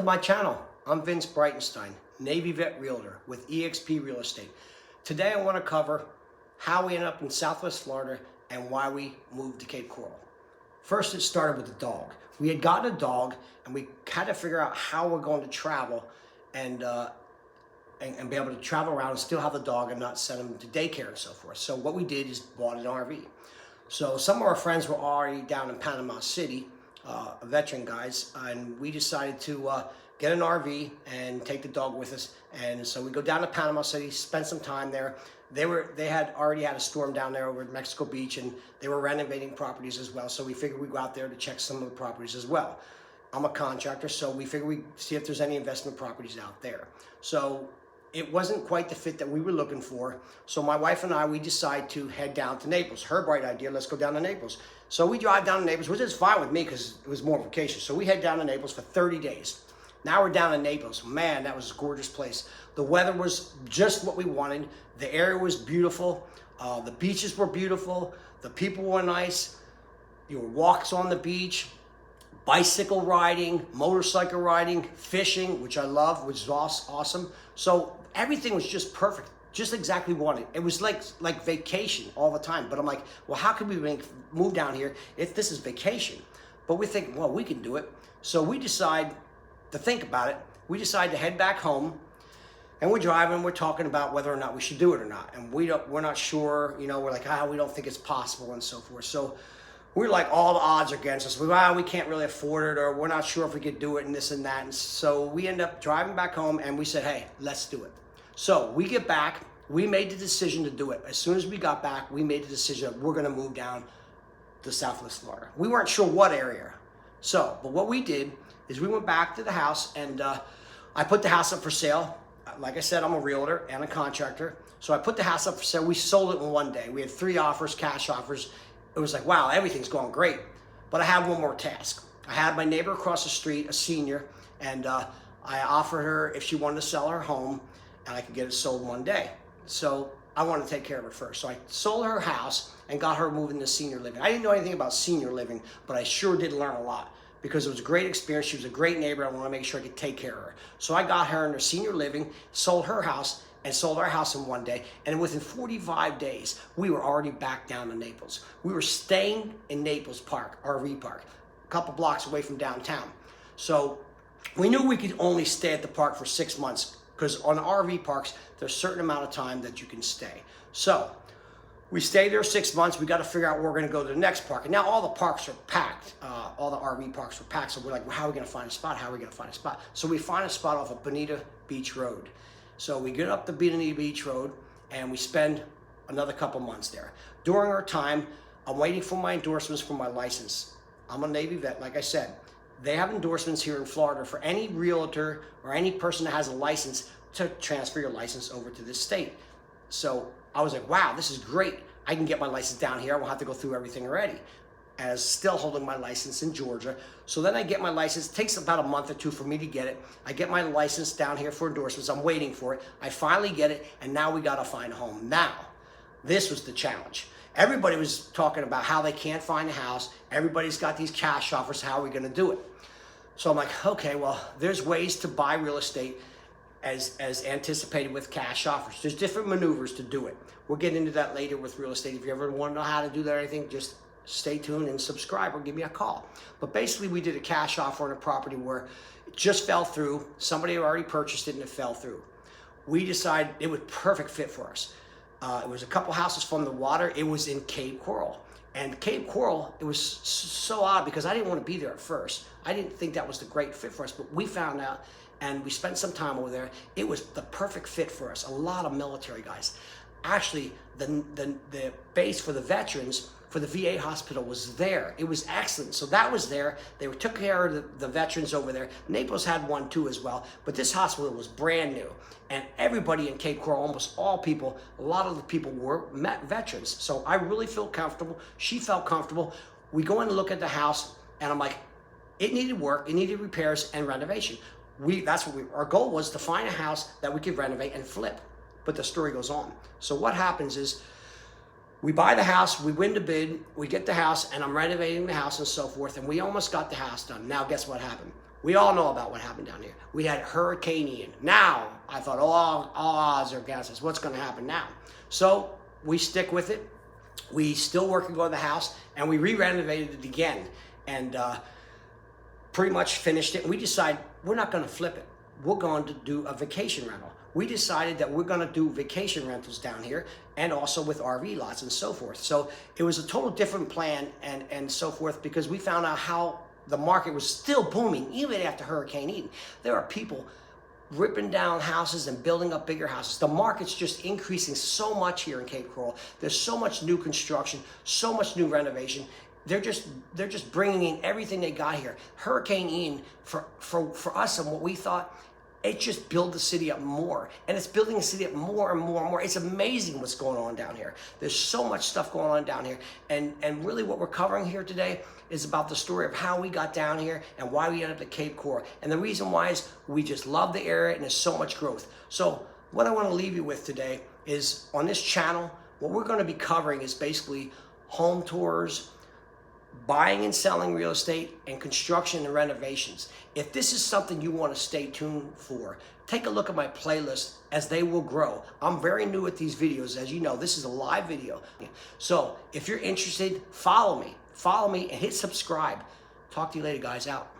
to my channel. I'm Vince Breitenstein, Navy Vet Realtor with eXp Real Estate. Today I want to cover how we ended up in Southwest Florida and why we moved to Cape Coral. First, it started with the dog. We had gotten a dog and we had to figure out how we're going to travel and be able to travel around and still have the dog and not send him to daycare and so forth. So what we did is bought an RV. So some of our friends were already down in Panama City, veteran guys, and we decided to get an RV and take the dog with us. And so we go down to Panama City, spend some time there. They had already had a storm down there over at Mexico Beach, and they were renovating properties as well. So we figured we'd go out there to check some of the properties as well. I'm a contractor, so we figured we'd see if there's any investment properties out there. So it wasn't quite the fit that we were looking for. So my wife and I, we decided to head down to Naples. Her bright idea, let's go down to Naples. So we drive down to Naples, which is fine with me because it was more vacation. So we head down to Naples for 30 days. Now we're down in Naples. Man, that was a gorgeous place. The weather was just what we wanted. The area was beautiful. The beaches were beautiful. The people were nice. There were walks on the beach, bicycle riding, motorcycle riding, fishing, which I love, which is awesome. So everything was just perfect, just exactly wanted. It was like vacation all the time. But I'm like, well, how can we move down here if this is vacation? But we think, well, we can do it. So we decide to think about it. We decide to head back home, and we're driving. We're talking about whether or not we should do it or not, and we're not sure. You know, we're like, we don't think it's possible and so forth. So we're like, all the odds are against us. We can't really afford it, or we're not sure if we could do it, and this and that. And so we end up driving back home, and we said, hey, let's do it. So we get back. We made the decision to do it. As soon as we got back, we made the decision that we're going to move down to Southwest Florida. We weren't sure what area. So, but what we did is we went back to the house, and I put the house up for sale. Like I said, I'm a realtor and a contractor. So I put the house up for sale. We sold it in one day. We had 3 offers, cash offers. It was like, wow, everything's going great. But I had one more task. I had my neighbor across the street, a senior, and I offered her if she wanted to sell her home, and I could get it sold in one day. So I wanted to take care of it first. So I sold her house and got her moving to senior living. I didn't know anything about senior living, but I sure did learn a lot because it was a great experience. She was a great neighbor. I wanted to make sure I could take care of her. So I got her into senior living, sold her house, and sold our house in one day. And within 45 days, we were already back down to Naples. We were staying in Naples Park, RV Park, a couple blocks away from downtown. So we knew we could only stay at the park for 6 months because on RV parks, there's a certain amount of time that you can stay. So we stayed there 6 months. We got to figure out where we're going to go to the next park. And now all the parks are packed. All the RV parks are packed. So we're like, well, how are we going to find a spot? How are we going to find a spot? So we find a spot off of Bonita Beach Road. So we get up the Bonita Beach Road and we spend another couple months there. During our time, I'm waiting for my endorsements for my license. I'm a Navy vet, like I said. They have endorsements here in Florida for any realtor or any person that has a license to transfer your license over to this state. So I was like, wow, this is great. I can get my license down here. I won't have to go through everything already. As still holding my license in Georgia. So then I get my license. It takes about a month or 2 for me to get it. I get my license down here for endorsements. I'm waiting for it. I finally get it, and now we got to find a home. Now, this was the challenge. Everybody was talking about how they can't find a house. Everybody's got these cash offers. How are we going to do it? So I'm like, okay, well, there's ways to buy real estate as anticipated with cash offers. There's different maneuvers to do it. We'll get into that later with real estate. If you ever want to know how to do that or anything, just stay tuned and subscribe or give me a call. But basically, we did a cash offer on a property where it just fell through. Somebody had already purchased it and it fell through. We decided it was a perfect fit for us. It was a couple houses from the water. It was in Cape Coral. And Cape Coral, it was so odd because I didn't want to be there at first. I didn't think that was the great fit for us, but we found out and we spent some time over there. It was the perfect fit for us. A lot of military guys. Actually, the base for the veterans for the VA hospital was there. It was excellent. So that was there. They took care of the veterans over there. Naples had one too as well, but this hospital was brand new. And everybody in Cape Coral, almost all people, a lot of the people were veterans. So I really felt comfortable. She felt comfortable. We go in and look at the house, and I'm like, it needed work, it needed repairs and renovation. Our goal was to find a house that we could renovate and flip. But the story goes on. So what happens is, we buy the house, we win the bid, we get the house, and I'm renovating the house and so forth, and we almost got the house done. Now, guess what happened? We all know about what happened down here. We had Hurricane Ian. Now, I thought, oh, all odds are against us. What's going to happen now? So we stick with it. We still working on the house, and we re-renovated it again, and pretty much finished it. We decided we're not going to flip it. We're going to do a vacation rental. We decided that we're going to do vacation rentals down here, and also with RV lots and so forth. So it was a total different plan and so forth, because we found out how the market was still booming even after Hurricane Ian. There are people ripping down houses and building up bigger houses. The market's just increasing so much here in Cape Coral. There's so much new construction, so much new renovation. They're just bringing in everything they got here. Hurricane Ian, for us and what we thought, it just built the city up more, and it's building the city up more and more and more. It's amazing what's going on down here. There's so much stuff going on down here, and really what we're covering here today is about the story of how we got down here and why we ended up at Cape Coral. And the reason why is we just love the area and there's so much growth. So what I want to leave you with today is, on this channel, what we're going to be covering is basically home tours, buying and selling real estate, and construction and renovations. If this is something you want to stay tuned for, take a look at my playlist as they will grow. I'm very new at these videos. As you know, this is a live video. So if you're interested, follow me and hit subscribe. Talk to you later, guys. Out.